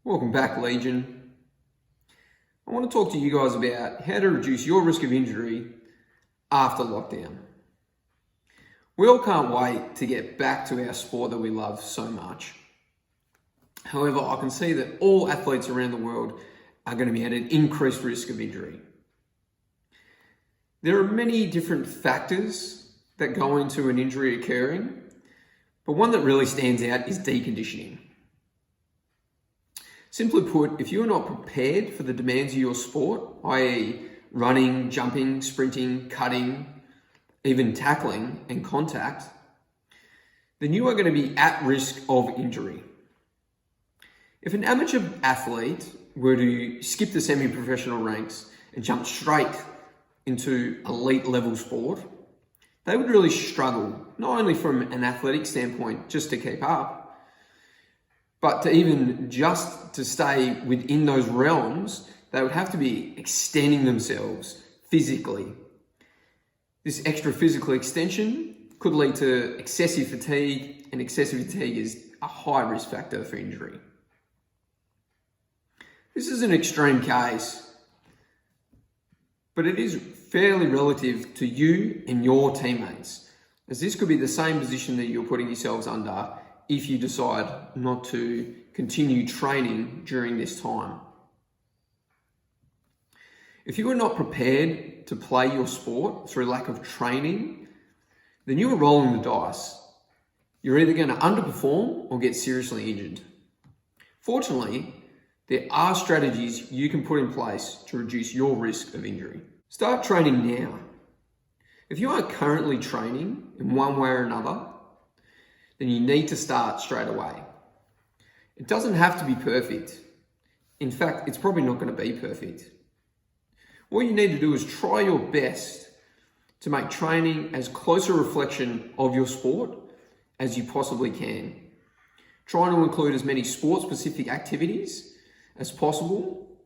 Welcome back, Legion. I want to talk to you guys about how to reduce your risk of injury after lockdown. We all can't wait to get back to our sport that we love so much. However, I can see that all athletes around the world are going to be at an increased risk of injury. There are many different factors that go into an injury occurring, but one that really stands out is deconditioning. Simply put, if you are not prepared for the demands of your sport, i.e. running, jumping, sprinting, cutting, even tackling and contact, then you are going to be at risk of injury. If an amateur athlete were to skip the semi-professional ranks and jump straight into elite level sport, they would really struggle, not only from an athletic standpoint just to keep up, but to even just to stay within those realms, they would have to be extending themselves physically. This extra physical extension could lead to excessive fatigue, and excessive fatigue is a high risk factor for injury. This is an extreme case, but it is fairly relative to you and your teammates, as this could be the same position that you're putting yourselves under if you decide not to continue training during this time. If you are not prepared to play your sport through lack of training, then you are rolling the dice. You're either going to underperform or get seriously injured. Fortunately, there are strategies you can put in place to reduce your risk of injury. Start training now. If you are currently training in one way or another, then you need to start straight away. It doesn't have to be perfect. In fact, it's probably not going to be perfect. What you need to do is try your best to make training as close a reflection of your sport as you possibly can. Trying to include as many sport-specific activities as possible.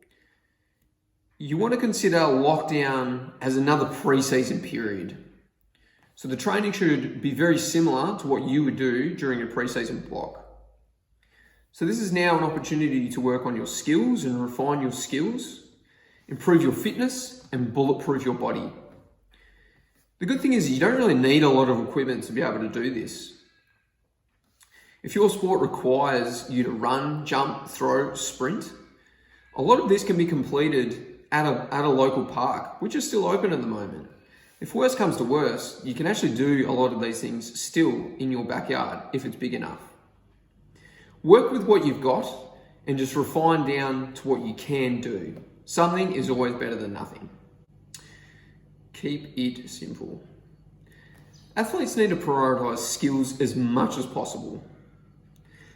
You want to consider lockdown as another pre-season period. So the training should be very similar to what you would do during a pre-season block. So this is now an opportunity to work on your skills and refine your skills, improve your fitness and bulletproof your body. The good thing is you don't really need a lot of equipment to be able to do this. If your sport requires you to run, jump, throw, sprint, a lot of this can be completed at a local park, which is still open at the moment. If worse comes to worse, you can actually do a lot of these things still in your backyard if it's big enough. Work with what you've got and just refine down to what you can do. Something is always better than nothing. Keep it simple. Athletes need to prioritize skills as much as possible.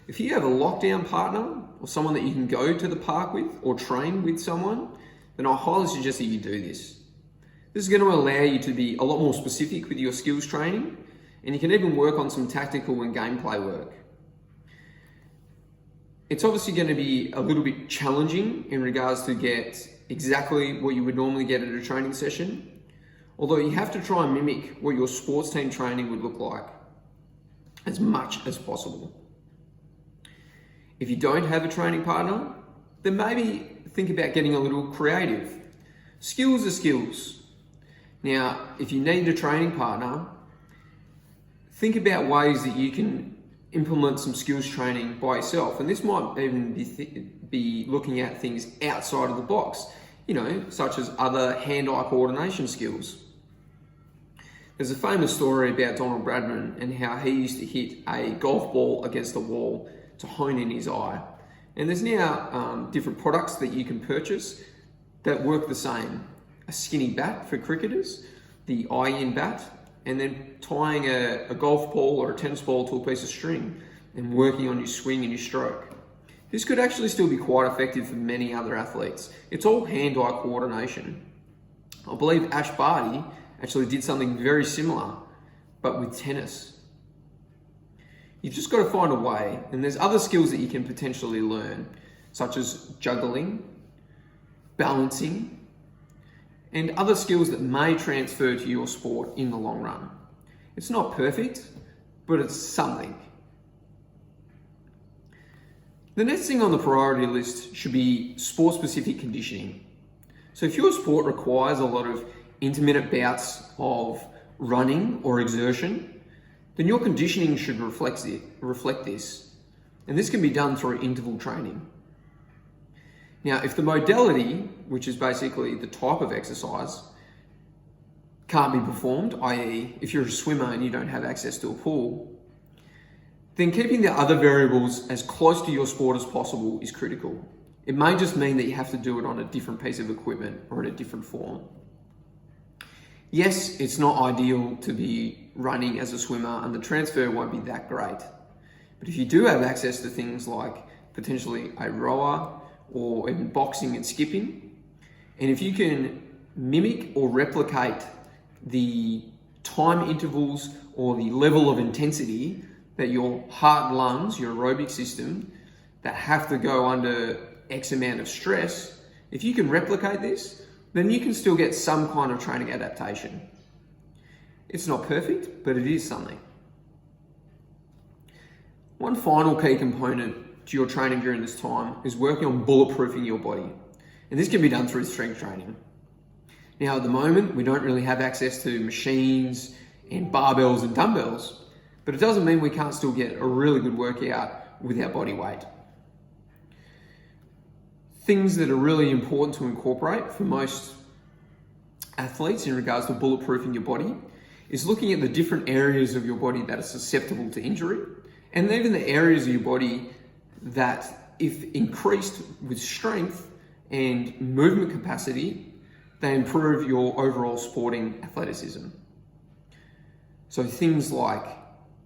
If you have a lockdown partner or someone that you can go to the park with or train with someone, then I highly suggest that you do this. This is going to allow you to be a lot more specific with your skills training, and you can even work on some tactical and gameplay work. It's obviously going to be a little bit challenging in regards to get exactly what you would normally get at a training session, although you have to try and mimic what your sports team training would look like as much as possible. If you don't have a training partner, then maybe think about getting a little creative. Skills are skills. Now, if you need a training partner, think about ways that you can implement some skills training by yourself. And this might even be looking at things outside of the box, such as other hand-eye coordination skills. There's a famous story about Donald Bradman and how he used to hit a golf ball against the wall to hone in his eye. And there's now different products that you can purchase that work the same. A skinny bat for cricketers, the eye-in bat, and then tying a golf ball or a tennis ball to a piece of string and working on your swing and your stroke. This could actually still be quite effective for many other athletes. It's all hand-eye coordination. I believe Ash Barty actually did something very similar, but with tennis. You've just got to find a way, and there's other skills that you can potentially learn, such as juggling, balancing, and other skills that may transfer to your sport in the long run. It's not perfect, but it's something. The next thing on the priority list should be sport-specific conditioning. So if your sport requires a lot of intermittent bouts of running or exertion, then your conditioning should reflect this. And this can be done through interval training. Now, if the modality, which is basically the type of exercise, can't be performed, i.e. if you're a swimmer and you don't have access to a pool, then keeping the other variables as close to your sport as possible is critical. It may just mean that you have to do it on a different piece of equipment or in a different form. Yes, it's not ideal to be running as a swimmer and the transfer won't be that great. But if you do have access to things like potentially a rower or even boxing and skipping, and if you can mimic or replicate the time intervals or the level of intensity that your heart and lungs, your aerobic system, that have to go under X amount of stress, if you can replicate this, then you can still get some kind of training adaptation. It's not perfect, but it is something. One final key component to your training during this time is working on bulletproofing your body. And this can be done through strength training. Now, at the moment, we don't really have access to machines and barbells and dumbbells, but it doesn't mean we can't still get a really good workout with our body weight. Things that are really important to incorporate for most athletes in regards to bulletproofing your body is looking at the different areas of your body that are susceptible to injury, and even the areas of your body that, if increased with strength and movement capacity, they improve your overall sporting athleticism. So things like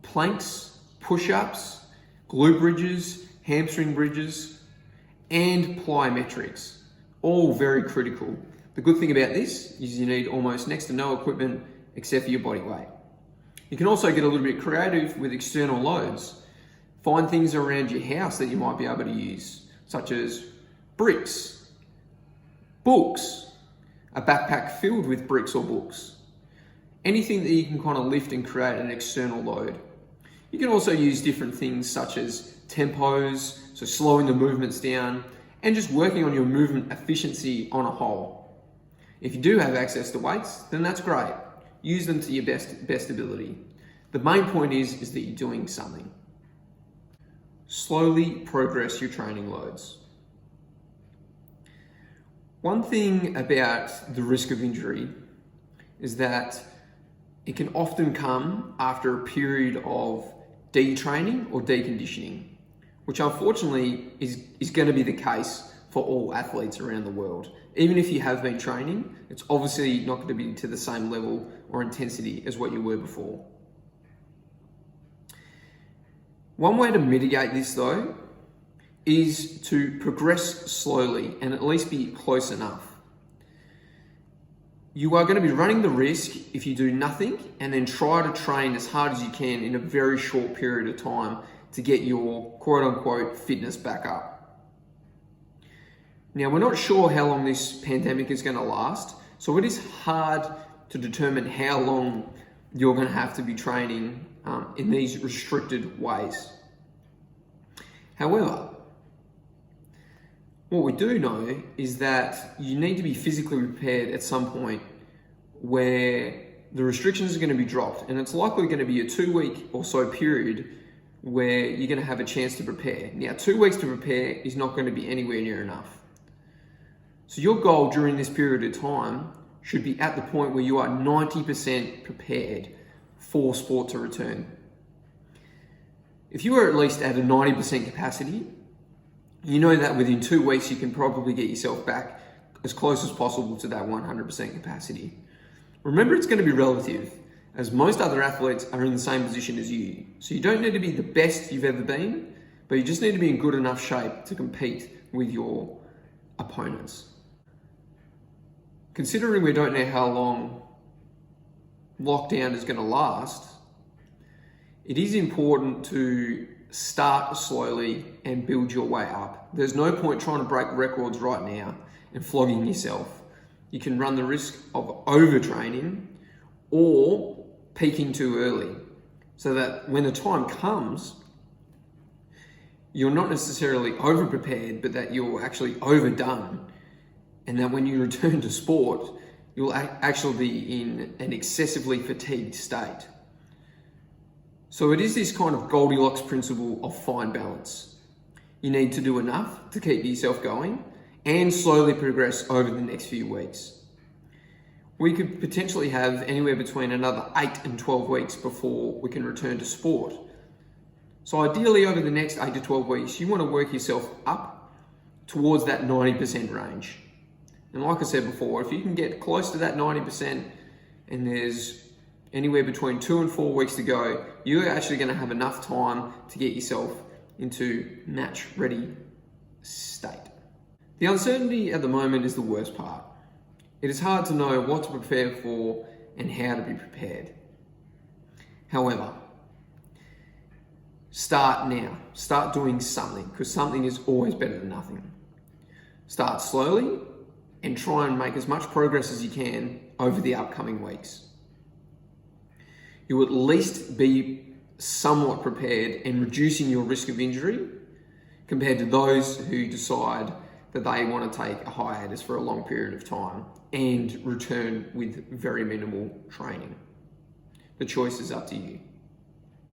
planks, push-ups, glute bridges, hamstring bridges, and plyometrics, all very critical. The good thing about this is you need almost next to no equipment except for your body weight. You can also get a little bit creative with external loads. Find things around your house that you might be able to use, such as bricks, books, a backpack filled with bricks or books. Anything that you can kind of lift and create an external load. You can also use different things such as tempos, so slowing the movements down, and just working on your movement efficiency on a whole. If you do have access to weights, then that's great. Use them to your best ability. The main point is that you're doing something. Slowly progress your training loads. One thing about the risk of injury is that it can often come after a period of detraining or deconditioning, which unfortunately is going to be the case for all athletes around the world. Even if you have been training, it's obviously not going to be to the same level or intensity as what you were before. One way to mitigate this though is to progress slowly and at least be close enough. You are going to be running the risk if you do nothing and then try to train as hard as you can in a very short period of time to get your quote unquote fitness back up. Now, we're not sure how long this pandemic is going to last, so it is hard to determine how long you're going to have to be training in these restricted ways. However, what we do know is that you need to be physically prepared at some point where the restrictions are going to be dropped, and it's likely going to be a 2-week or so period where you're going to have a chance to prepare. Now, 2 weeks to prepare is not going to be anywhere near enough. So your goal during this period of time should be at the point where you are 90% prepared for sport to return. If you are at least at a 90% capacity, you know that within 2 weeks you can probably get yourself back as close as possible to that 100% capacity. Remember, it's going to be relative, as most other athletes are in the same position as you. So you don't need to be the best you've ever been, but you just need to be in good enough shape to compete with your opponents. Considering we don't know how long lockdown is going to last, it is important to start slowly and build your way up. There's no point trying to break records right now and flogging yourself. You can run the risk of overtraining or peaking too early, so that when the time comes, you're not necessarily over-prepared, but that you're actually overdone, and that when you return to sport, you'll actually be in an excessively fatigued state. So it is this kind of Goldilocks principle of fine balance. You need to do enough to keep yourself going and slowly progress over the next few weeks. We could potentially have anywhere between another 8 and 12 weeks before we can return to sport. So ideally over the next 8 to 12 weeks, you want to work yourself up towards that 90% range. And like I said before, if you can get close to that 90% and there's anywhere between 2 and 4 weeks to go, you're actually going to have enough time to get yourself into match ready state. The uncertainty at the moment is the worst part. It is hard to know what to prepare for and how to be prepared. However, start now. Start doing something, because something is always better than nothing. Start slowly and try and make as much progress as you can over the upcoming weeks. You'll at least be somewhat prepared and reducing your risk of injury compared to those who decide that they want to take a hiatus for a long period of time and return with very minimal training. The choice is up to you.